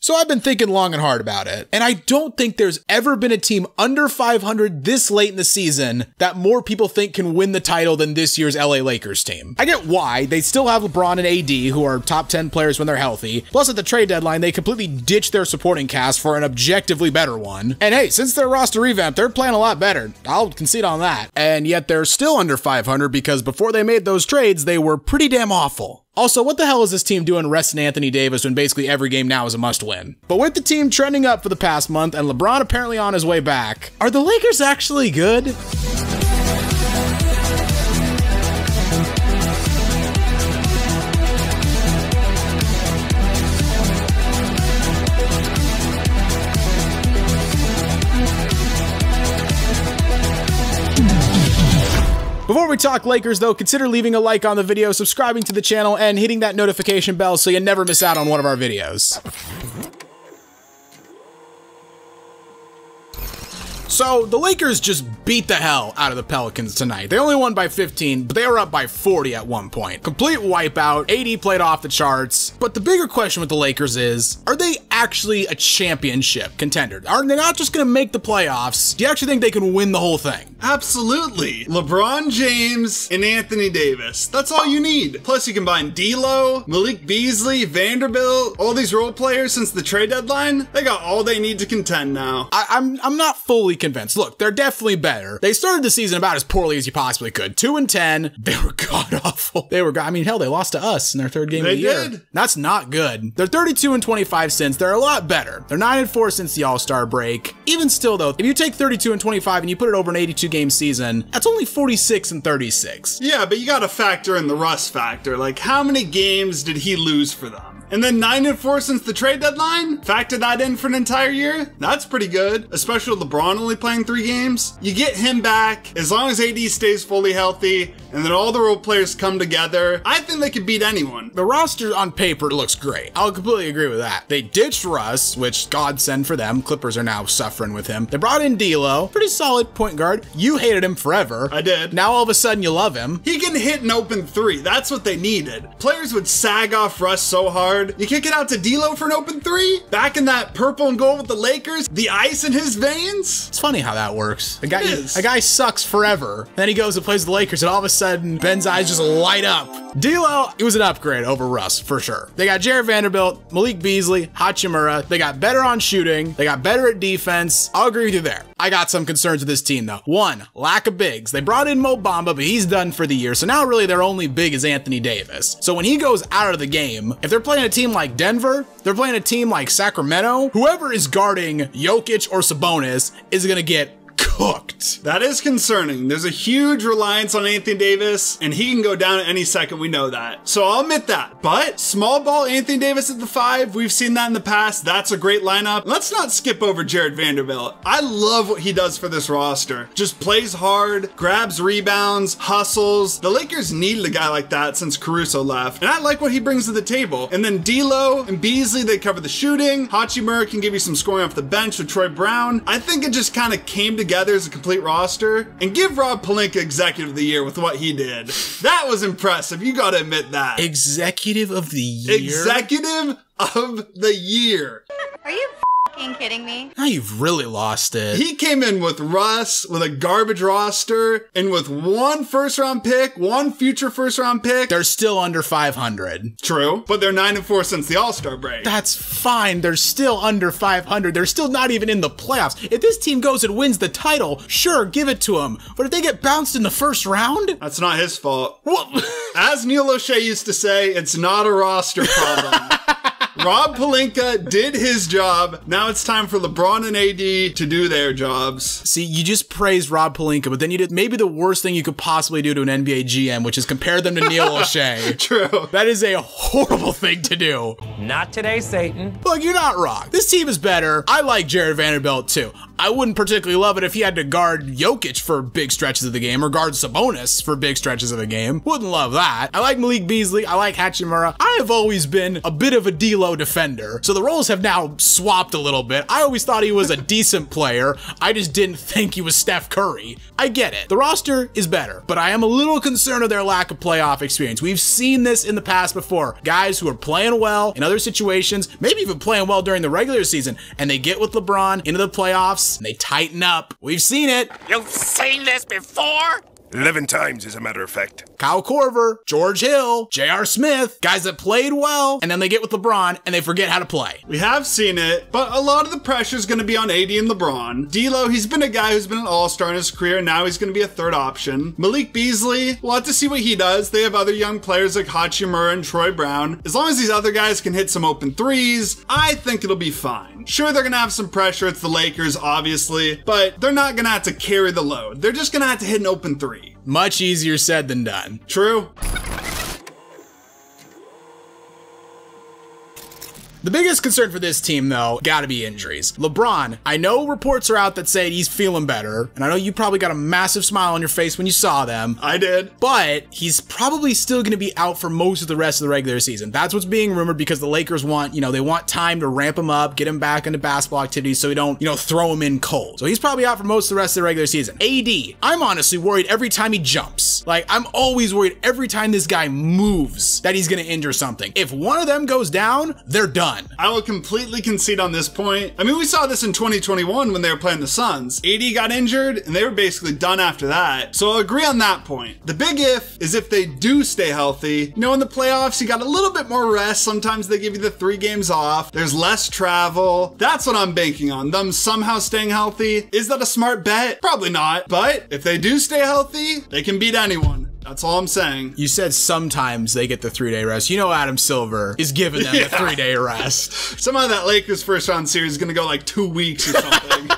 So I've been thinking long and hard about it, and I don't think there's ever been a team under 500 this late in the season that more people think can win the title than this year's LA Lakers team. I get why. They still have LeBron and AD, who are top 10 players when they're healthy. Plus, at the trade deadline, they completely ditched their supporting cast for an objectively better one. And hey, since their roster revamped, they're playing a lot better. I'll concede on that. And yet they're still under 500 because before they made those trades, they were pretty damn awful. Also, what the hell is this team doing resting Anthony Davis when basically every game now is a must-win? But with the team trending up for the past month and LeBron apparently on his way back, are the Lakers actually good? Before we talk Lakers though, consider leaving a like on the video, subscribing to the channel, and hitting that notification bell so you never miss out on one of our videos. So, the Lakers just beat the hell out of the Pelicans tonight. They only won by 15, but they were up by 40 at one point. Complete wipeout, AD played off the charts. But the bigger question with the Lakers is, are they actually a championship contender? Are they not just gonna make the playoffs? Do you actually think they can win the whole thing? Absolutely. LeBron James and Anthony Davis. That's all you need. Plus you combine D'Lo, Malik Beasley, Vanderbilt, all these role players since the trade deadline. They got all they need to contend now. I'm not fully convinced. Look, they're definitely better. They started the season about as poorly as you possibly could. 2-10. They were god-awful. I mean, hell, they lost to us in their third game of the year. They did. That's not good. They're 32-25 since. They're a lot better. They're 9-4 since the All-Star break. Even still, though, if you take 32-25 and you put it over an 82-game season, that's only 46-36. Yeah, but you gotta factor in the Russ factor. Like, how many games did he lose for them? And then 9-4 since the trade deadline? Factor that in for an entire year? That's pretty good, especially with LeBron only playing 3 games. You get him back, as long as AD stays fully healthy, and then all the role players come together, I think they could beat anyone. The roster on paper looks great. I'll completely agree with that. They ditched Russ, which godsend for them. Clippers are now suffering with him. They brought in D'Lo, pretty solid point guard. You hated him forever. I did. Now all of a sudden you love him. He can hit an open 3. That's what they needed. Players would sag off Russ so hard. You kick it out to D'Lo for an open 3? Back in that purple and gold with the Lakers? The ice in his veins? It's funny how that works. A guy sucks forever. Then he goes and plays with the Lakers and all of a sudden Ben's eyes just light up. D'Lo, it was an upgrade over Russ for sure. They got Jared Vanderbilt, Malik Beasley, Hachimura. They got better on shooting. They got better at defense. I'll agree with you there. I got some concerns with this team though. One, lack of bigs. They brought in Mo Bamba, but he's done for the year. So now really their only big is Anthony Davis. So when he goes out of the game, if they're playing a team like Denver, they're playing a team like Sacramento, whoever is guarding Jokic or Sabonis is gonna get cooked. That is concerning. There's a huge reliance on Anthony Davis, and he can go down at any second. We know that. So I'll admit that. But small ball Anthony Davis at the 5, we've seen that in the past. That's a great lineup. Let's not skip over Jared Vanderbilt. I love what he does for this roster. Just plays hard, grabs rebounds, hustles. The Lakers needed a guy like that since Caruso left, and I like what he brings to the table. And then D'Lo and Beasley, they cover the shooting. Hachimura can give you some scoring off the bench with Troy Brown. I think it just kind of came together as a complete roster. And give Rob Pelinka Executive of the Year with what he did. That was impressive. You gotta admit that. Executive of the Year? Executive of the Year. Are you kidding me? Now you've really lost it. He came in with Russ, with a garbage roster, and with 1 first-round pick, 1 future first-round pick. They're still under 500. True, but they're 9-4 since the All-Star break. That's fine. They're still under 500. They're still not even in the playoffs. If this team goes and wins the title, sure, give it to them. But if they get bounced in the first round? That's not his fault. What? As Neil O'Shea used to say, it's not a roster problem. Rob Pelinka did his job. Now it's time for LeBron and AD to do their jobs. See, you just praised Rob Pelinka, but then you did maybe the worst thing you could possibly do to an NBA GM, which is compare them to Neil O'Shea. True. That is a horrible thing to do. Not today, Satan. Look, you're not wrong. This team is better. I like Jared Vanderbilt too. I wouldn't particularly love it if he had to guard Jokic for big stretches of the game or guard Sabonis for big stretches of the game. Wouldn't love that. I like Malik Beasley. I like Hachimura. I have always been a bit of a D-Lo defender, so the roles have now swapped a little bit. I always thought he was a decent player. I just didn't think he was Steph Curry. I get it. The roster is better, but I am a little concerned of their lack of playoff experience. We've seen this in the past before. Guys who are playing well in other situations, maybe even playing well during the regular season, and they get with LeBron into the playoffs, and they tighten up. We've seen it. You've seen this before? 11 times, as a matter of fact. Kyle Korver, George Hill, J.R. Smith, guys that played well, and then they get with LeBron and they forget how to play. We have seen it, but a lot of the pressure is going to be on AD and LeBron. D'Lo, he's been a guy who's been an all-star in his career, and now he's going to be a third option. Malik Beasley, we'll have to see what he does. They have other young players like Hachimura and Troy Brown. As long as these other guys can hit some open threes, I think it'll be fine. Sure, they're going to have some pressure. It's the Lakers, obviously, but they're not going to have to carry the load. They're just going to have to hit an open three. Much easier said than done. True. The biggest concern for this team, though, gotta be injuries. LeBron, I know reports are out that say he's feeling better, and I know you probably got a massive smile on your face when you saw them. I did. But he's probably still gonna be out for most of the rest of the regular season. That's what's being rumored because the Lakers want, they want time to ramp him up, get him back into basketball activities so we don't, throw him in cold. So he's probably out for most of the rest of the regular season. AD, I'm honestly worried every time he jumps. Like, I'm always worried every time this guy moves that he's gonna injure something. If one of them goes down, they're done. I will completely concede on this point. I mean, we saw this in 2021 when they were playing the Suns. AD got injured and they were basically done after that. So I'll agree on that point. The big if is if they do stay healthy. In the playoffs, you got a little bit more rest. Sometimes they give you the 3 games off. There's less travel. That's what I'm banking on, them somehow staying healthy. Is that a smart bet? Probably not. But if they do stay healthy, they can beat anyone. That's all I'm saying. You said sometimes they get the 3-day rest. Adam Silver is giving them the 3-day rest. Somehow that Lakers first round series is going to go like 2 weeks or something.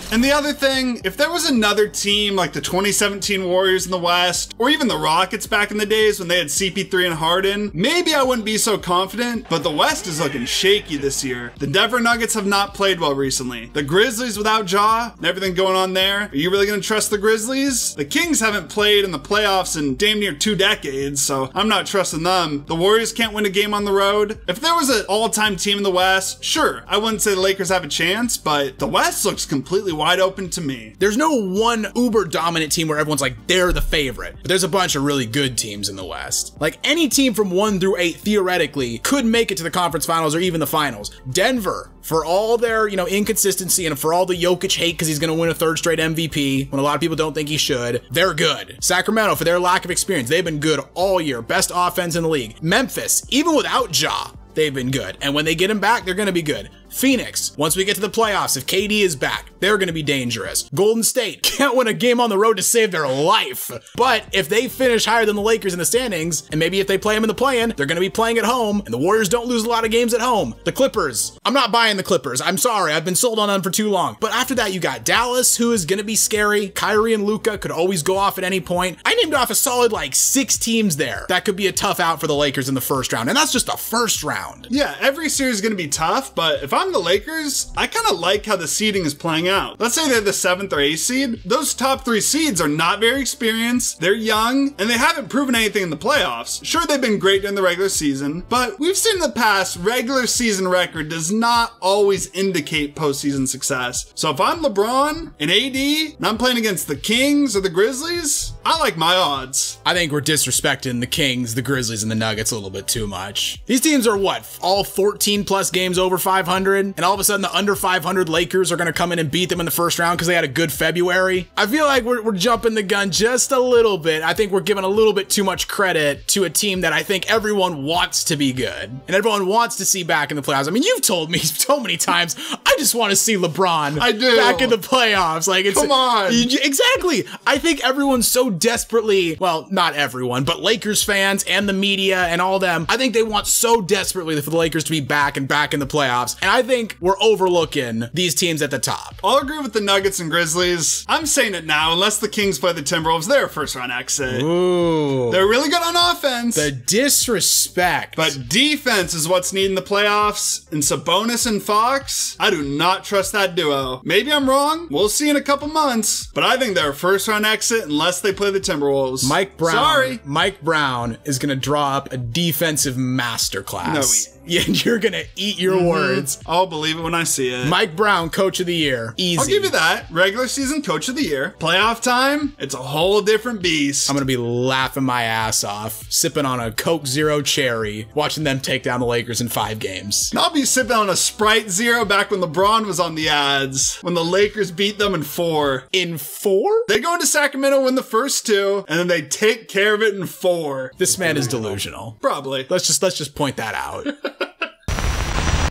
And the other thing, if there was another team like the 2017 Warriors in the West, or even the Rockets back in the days when they had CP3 and Harden, maybe I wouldn't be so confident, but the West is looking shaky this year. The Denver Nuggets have not played well recently. The Grizzlies without Ja and everything going on there. Are you really going to trust the Grizzlies? The Kings haven't played in the playoffs in damn near 2 decades, so I'm not trusting them. The Warriors can't win a game on the road. If there was an all-time team in the West, sure, I wouldn't say the Lakers have a chance, but the West looks completely wide open to me. There's no one uber dominant team where everyone's like, they're the favorite, but there's a bunch of really good teams in the West. Like any team from 1 through 8 theoretically could make it to the conference finals or even the finals. Denver, for all their, inconsistency and for all the Jokic hate because he's going to win a 3rd straight MVP when a lot of people don't think he should, they're good. Sacramento, for their lack of experience, they've been good all year. Best offense in the league. Memphis, even without Ja, they've been good. And when they get him back, they're going to be good. Phoenix, once we get to the playoffs, if KD is back, they're going to be dangerous. Golden State can't win a game on the road to save their life. But if they finish higher than the Lakers in the standings, and maybe if they play them in the play-in, they're going to be playing at home, and the Warriors don't lose a lot of games at home. The Clippers, I'm not buying the Clippers. I'm sorry, I've been sold on them for too long. But after that, you got Dallas, who is going to be scary. Kyrie and Luka could always go off at any point. I named off a solid 6 teams there that could be a tough out for the Lakers in the first round, and that's just the first round. Yeah, every series is going to be tough, but if I'm the Lakers, I kind of like how the seeding is playing out. Let's say they're the 7th or 8th seed. Those top 3 seeds are not very experienced, they're young, and they haven't proven anything in the playoffs. Sure, they've been great during the regular season, but we've seen in the past, regular season record does not always indicate postseason success. So if I'm LeBron and AD, and I'm playing against the Kings or the Grizzlies, I like my odds. I think we're disrespecting the Kings, the Grizzlies, and the Nuggets a little bit too much. These teams are what? All 14 plus games over 500, and all of a sudden the under 500 Lakers are going to come in and beat them in the first round because they had a good February. I feel like we're jumping the gun just a little bit. I think we're giving a little bit too much credit to a team that I think everyone wants to be good and everyone wants to see back in the playoffs. I mean, you've told me so many times, I just want to see LeBron back in the playoffs. Come on. Exactly. I think everyone's so desperately, well, not everyone, but Lakers fans and the media and all them, I think they want so desperately for the Lakers to be back in the playoffs. And I think we're overlooking these teams at the top. I'll agree with the Nuggets and Grizzlies. I'm saying it now, unless the Kings play the Timberwolves, they're a first-round exit. Ooh. They're really good on offense. The disrespect. But defense is what's needing the playoffs. And Sabonis and Fox, I do not trust that duo. Maybe I'm wrong. We'll see in a couple months. But I think they're a first-round exit unless they play the Timberwolves. Mike Brown. Sorry. Mike Brown is going to draw up a defensive masterclass. No, yeah, you're going to eat your words. I'll believe it when I see it. Mike Brown, coach of the year. Easy. I'll give you that. Regular season coach of the year. Playoff time, it's a whole different beast. I'm going to be laughing my ass off, sipping on a Coke Zero Cherry, watching them take down the Lakers in 5 games. And I'll be sipping on a Sprite Zero back when LeBron was on the ads, when the Lakers beat them in 4. In 4? They go into Sacramento, win the first 2, and then they take care of it in 4. This man is delusional. Probably. Let's just point that out.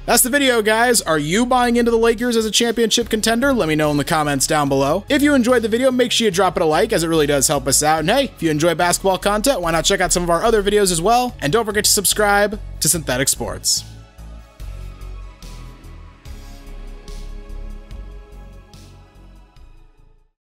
That's the video, guys. Are you buying into the Lakers as a championship contender? Let me know in the comments down below. If you enjoyed the video, make sure you drop it a like, as it really does help us out. And hey, if you enjoy basketball content, why not check out some of our other videos as well? And don't forget to subscribe to Synthetic Sports.